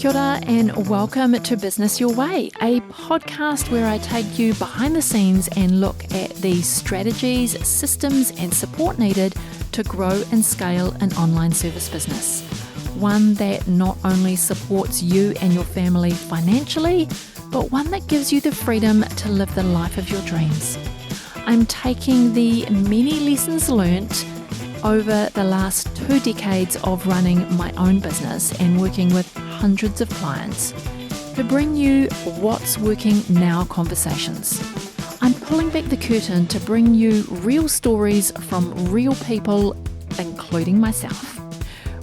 Kia ora and welcome to Business Your Way, a podcast where I take you behind the scenes and look at the strategies, systems and support needed to grow and scale an online service business. One that not only supports you and your family financially, but one that gives you the freedom to live the life of your dreams. I'm taking the many lessons learnt over the last 2 decades of running my own business and working with hundreds of clients to bring you what's working now conversations. I'm pulling back the curtain to bring you real stories from real people, including myself.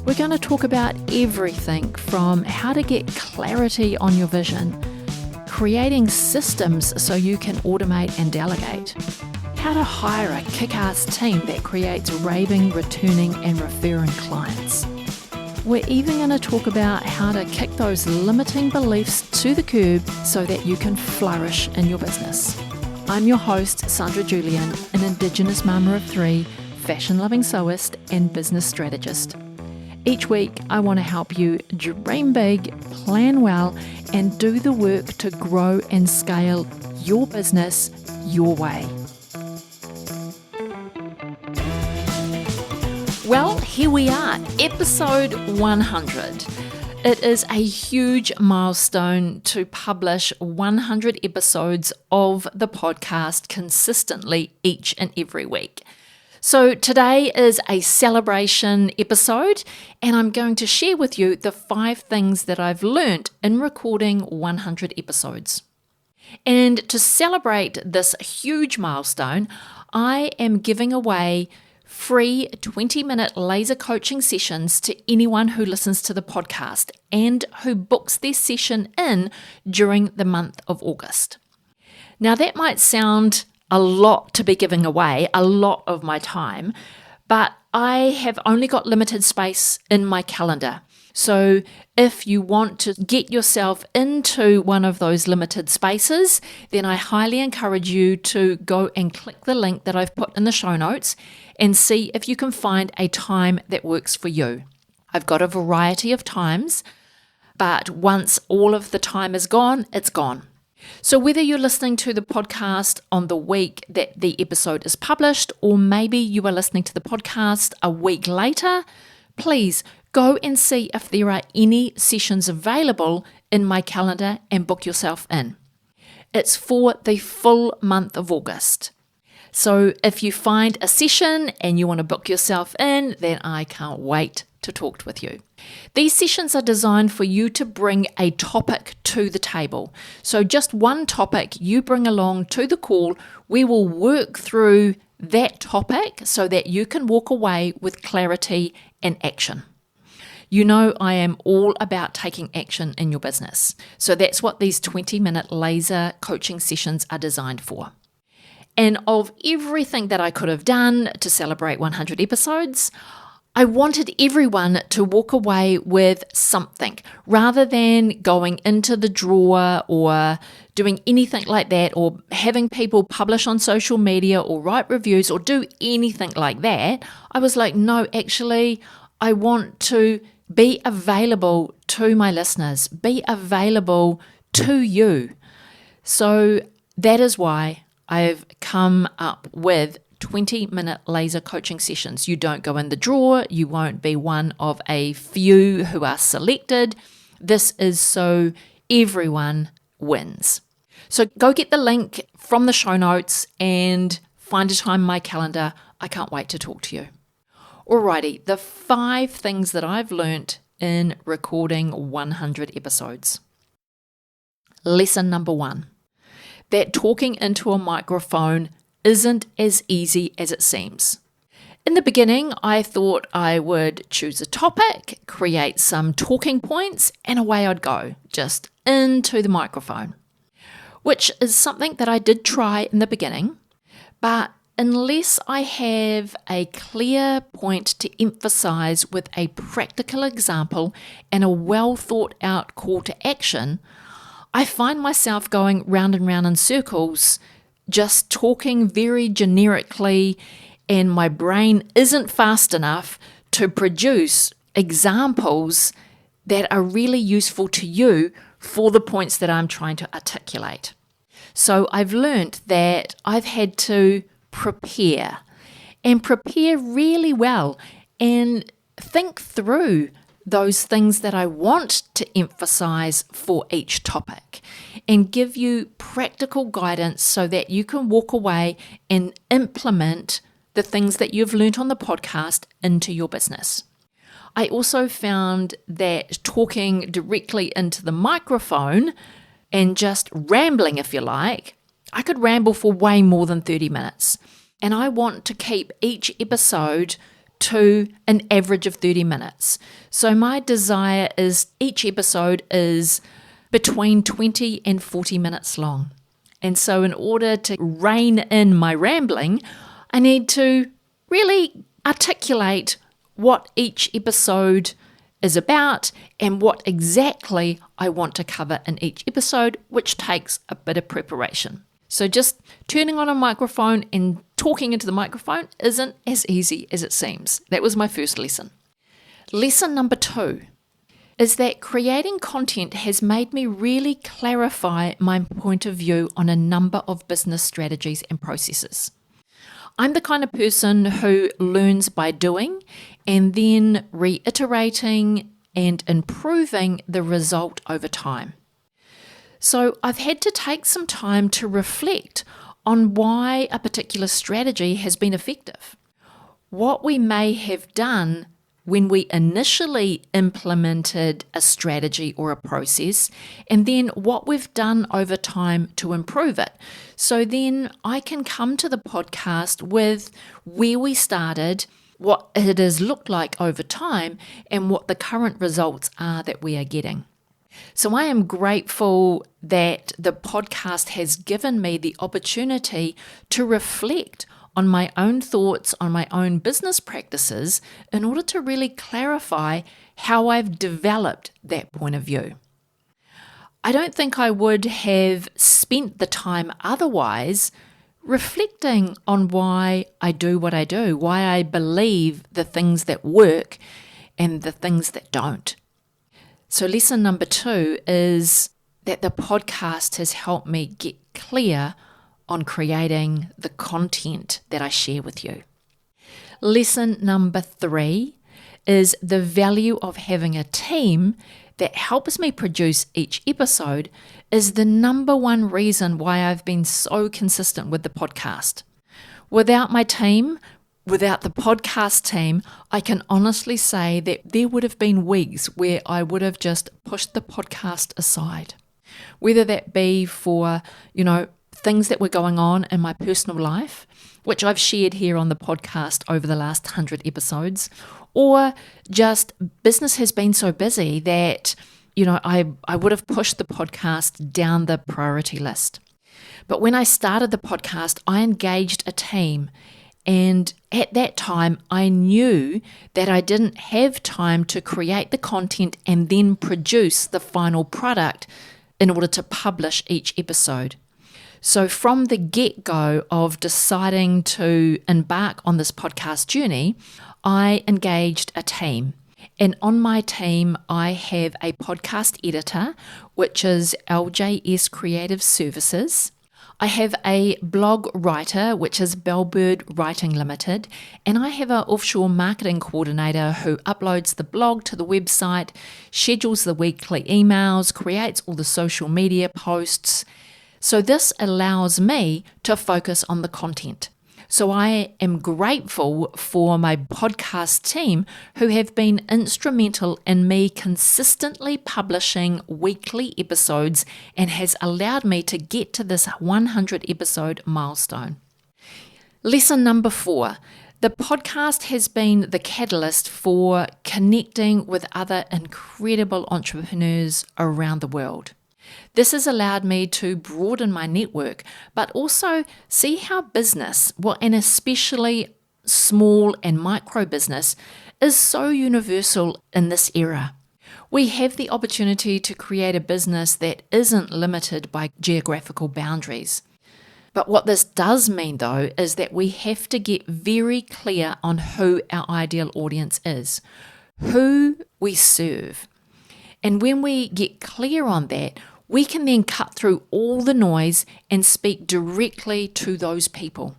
We're going to talk about everything from how to get clarity on your vision, creating systems so you can automate and delegate, how to hire a kick-ass team that creates raving, returning and referring clients. We're even going to talk about how to kick those limiting beliefs to the curb so that you can flourish in your business. I'm your host, Sandra Julian, an Indigenous mama of 3, fashion-loving sewist and business strategist. Each week, I want to help you dream big, plan well, and do the work to grow and scale your business your way. Well, here we are, episode 100. It is a huge milestone to publish 100 episodes of the podcast consistently each and every week. So today is a celebration episode, and I'm going to share with you the 5 things that I've learned in recording 100 episodes. And to celebrate this huge milestone, I am giving away free 20-minute laser coaching sessions to anyone who listens to the podcast and who books their session in during the month of August. Now that might sound a lot to be giving away, a lot of my time, but I have only got limited space in my calendar. So if you want to get yourself into one of those limited spaces, then I highly encourage you to go and click the link that I've put in the show notes and see if you can find a time that works for you. I've got a variety of times, but once all of the time is gone, it's gone. So whether you're listening to the podcast on the week that the episode is published, or maybe you are listening to the podcast a week later, please go and see if there are any sessions available in my calendar and book yourself in. It's for the full month of August. So if you find a session and you want to book yourself in, then I can't wait to talk with you. These sessions are designed for you to bring a topic to the table. So just one topic you bring along to the call, we will work through that topic so that you can walk away with clarity and action. You know I am all about taking action in your business. So that's what these 20-minute laser coaching sessions are designed for. And of everything that I could have done to celebrate 100 episodes, I wanted everyone to walk away with something rather than going into the drawer or doing anything like that or having people publish on social media or write reviews or do anything like that. I was like, no, actually, I want to be available to my listeners, be available to you. So that is why I've come up with 20-minute laser coaching sessions. You don't go in the drawer. You won't be one of a few who are selected. This is so everyone wins. So go get the link from the show notes and find a time in my calendar. I can't wait to talk to you. Alrighty, the 5 things that I've learnt in recording 100 episodes. Lesson number 1. That talking into a microphone isn't as easy as it seems. In the beginning, I thought I would choose a topic, create some talking points, and away I'd go, just into the microphone, which is something that I did try in the beginning, but unless I have a clear point to emphasize with a practical example and a well thought out call to action, I find myself going round and round in circles, just talking very generically, and my brain isn't fast enough to produce examples that are really useful to you for the points that I'm trying to articulate. So I've learned that I've had to prepare really well and think through those things that I want to emphasize for each topic and give you practical guidance so that you can walk away and implement the things that you've learnt on the podcast into your business. I also found that talking directly into the microphone and just rambling, if you like, I could ramble for way more than 30 minutes. And I want to keep each episode to an average of 30 minutes. So my desire is each episode is between 20 and 40 minutes long. And so in order to rein in my rambling, I need to really articulate what each episode is about and what exactly I want to cover in each episode, which takes a bit of preparation. So just turning on a microphone and talking into the microphone isn't as easy as it seems. That was my first lesson. Lesson number 2 is that creating content has made me really clarify my point of view on a number of business strategies and processes. I'm the kind of person who learns by doing and then reiterating and improving the result over time. So I've had to take some time to reflect on why a particular strategy has been effective, what we may have done when we initially implemented a strategy or a process, and then what we've done over time to improve it. So then I can come to the podcast with where we started, what it has looked like over time, and what the current results are that we are getting. So I am grateful that the podcast has given me the opportunity to reflect on my own thoughts, on my own business practices, in order to really clarify how I've developed that point of view. I don't think I would have spent the time otherwise reflecting on why I do what I do, why I believe the things that work and the things that don't. So lesson number 2 is that the podcast has helped me get clear on creating the content that I share with you. Lesson number 3 is the value of having a team that helps me produce each episode is the number one reason why I've been so consistent with the podcast. Without my team, without the podcast team, I can honestly say that there would have been weeks where I would have just pushed the podcast aside. Whether that be for, things that were going on in my personal life, which I've shared here on the podcast over the last 100 episodes, or just business has been so busy that, I would have pushed the podcast down the priority list. But when I started the podcast, I engaged a team. And at that time, I knew that I didn't have time to create the content and then produce the final product in order to publish each episode. So from the get-go of deciding to embark on this podcast journey, I engaged a team. And on my team, I have a podcast editor, which is LJS Creative Services. I have a blog writer, which is Bellbird Writing Limited, and I have an offshore marketing coordinator who uploads the blog to the website, schedules the weekly emails, creates all the social media posts. So this allows me to focus on the content. So I am grateful for my podcast team who have been instrumental in me consistently publishing weekly episodes and has allowed me to get to this 100 episode milestone. Lesson number 4. The podcast has been the catalyst for connecting with other incredible entrepreneurs around the world. This has allowed me to broaden my network, but also see how business, and especially small and micro business, is so universal in this era. We have the opportunity to create a business that isn't limited by geographical boundaries. But what this does mean, though, is that we have to get very clear on who our ideal audience is, who we serve. And when we get clear on that, we can then cut through all the noise and speak directly to those people.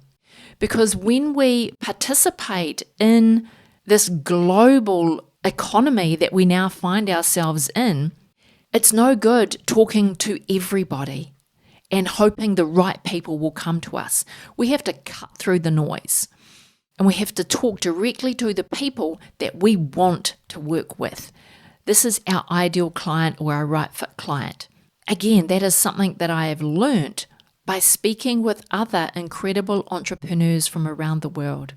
Because when we participate in this global economy that we now find ourselves in, it's no good talking to everybody and hoping the right people will come to us. We have to cut through the noise, and we have to talk directly to the people that we want to work with. This is our ideal client or our right fit client. Again, that is something that I have learnt by speaking with other incredible entrepreneurs from around the world.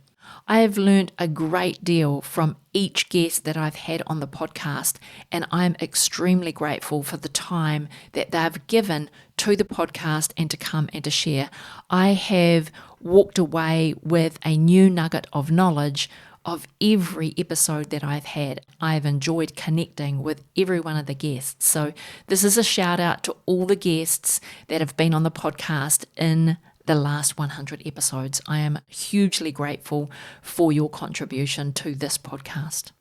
I have learned a great deal from each guest that I've had on the podcast, and I'm extremely grateful for the time that they've given to the podcast and to come and to share. I have walked away with a new nugget of knowledge of every episode that I've had. I've enjoyed connecting with every one of the guests. So this is a shout out to all the guests that have been on the podcast in the last 100 episodes. I am hugely grateful for your contribution to this podcast.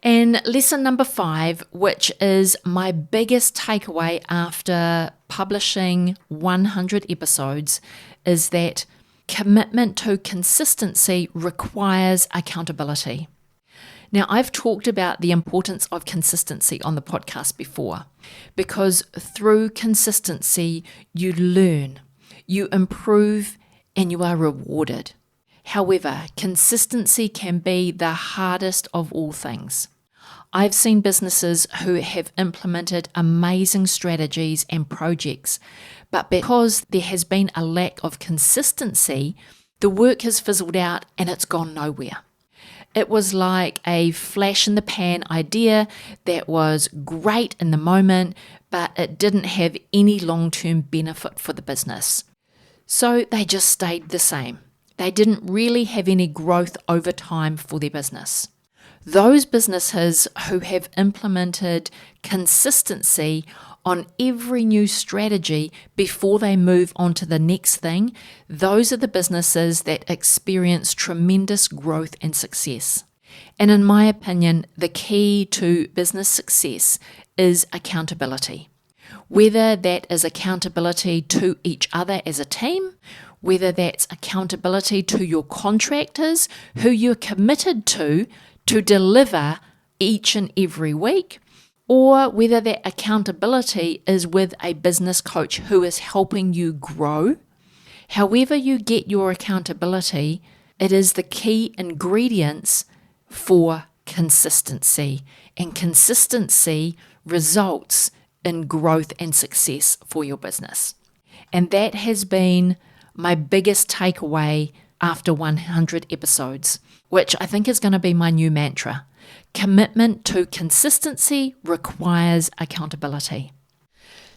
And lesson number 5, which is my biggest takeaway after publishing 100 episodes, is that commitment to consistency requires accountability. Now, I've talked about the importance of consistency on the podcast before, because through consistency, you learn, you improve, and you are rewarded. However, consistency can be the hardest of all things. I've seen businesses who have implemented amazing strategies and projects, but because there has been a lack of consistency, the work has fizzled out and it's gone nowhere. It was like a flash in the pan idea that was great in the moment, but it didn't have any long-term benefit for the business. So they just stayed the same. They didn't really have any growth over time for their business. Those businesses who have implemented consistency on every new strategy before they move on to the next thing, those are the businesses that experience tremendous growth and success. And in my opinion, the key to business success is accountability. Whether that is accountability to each other as a team, whether that's accountability to your contractors who you're committed to deliver each and every week, or whether that accountability is with a business coach who is helping you grow. However you get your accountability, it is the key ingredients for consistency, and consistency results in growth and success for your business. And that has been my biggest takeaway after 100 episodes, which I think is going to be my new mantra. Commitment to consistency requires accountability.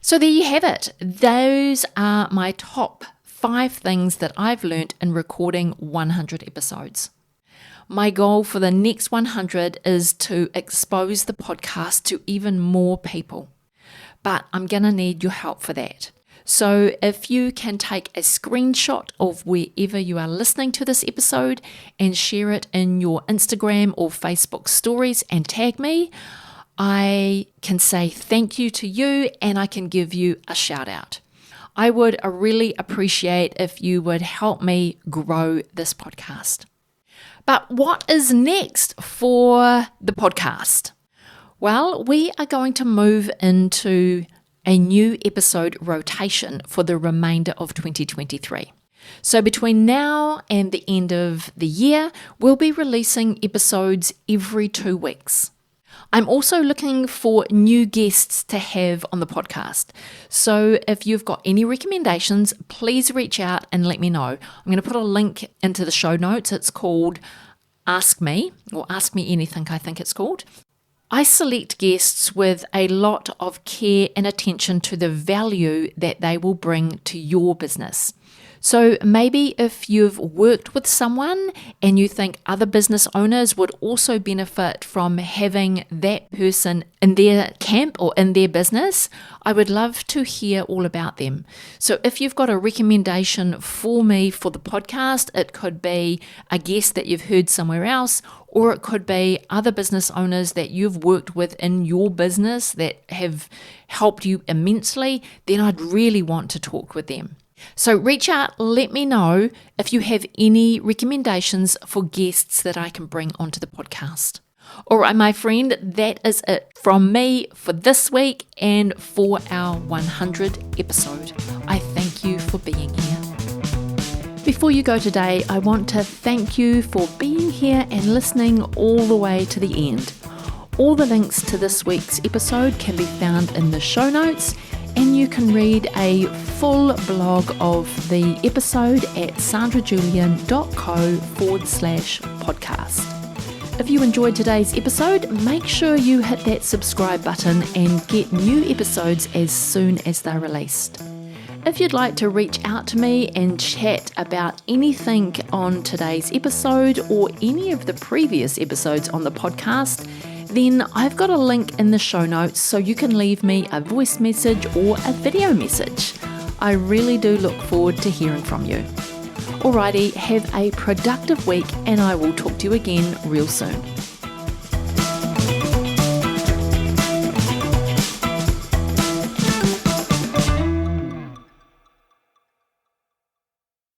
So there you have it. Those are my top 5 things that I've learned in recording 100 episodes. My goal for the next 100 is to expose the podcast to even more people, but I'm going to need your help for that. So if you can take a screenshot of wherever you are listening to this episode and share it in your Instagram or Facebook stories and tag me, I can say thank you to you and I can give you a shout out. I would really appreciate if you would help me grow this podcast. But what is next for the podcast? Well, we are going to move into a new episode rotation for the remainder of 2023. So between now and the end of the year, we'll be releasing episodes every 2 weeks. I'm also looking for new guests to have on the podcast. So if you've got any recommendations, please reach out and let me know. I'm going to put a link into the show notes. It's called Ask Me, or Ask Me Anything, I think it's called. I select guests with a lot of care and attention to the value that they will bring to your business. So maybe if you've worked with someone and you think other business owners would also benefit from having that person in their camp or in their business, I would love to hear all about them. So if you've got a recommendation for me for the podcast, it could be a guest that you've heard somewhere else, or it could be other business owners that you've worked with in your business that have helped you immensely, then I'd really want to talk with them. So reach out, let me know if you have any recommendations for guests that I can bring onto the podcast. All right, my friend, that is it from me for this week and for our 100 episode. I thank you for being here. Before you go today, I want to thank you for being here and listening all the way to the end. All the links to this week's episode can be found in the show notes, and you can read a full blog of the episode at sandrajulian.co/podcast. If you enjoyed today's episode, make sure you hit that subscribe button and get new episodes as soon as they're released. If you'd like to reach out to me and chat about anything on today's episode or any of the previous episodes on the podcast, then I've got a link in the show notes so you can leave me a voice message or a video message. I really do look forward to hearing from you. Alrighty, have a productive week and I will talk to you again real soon.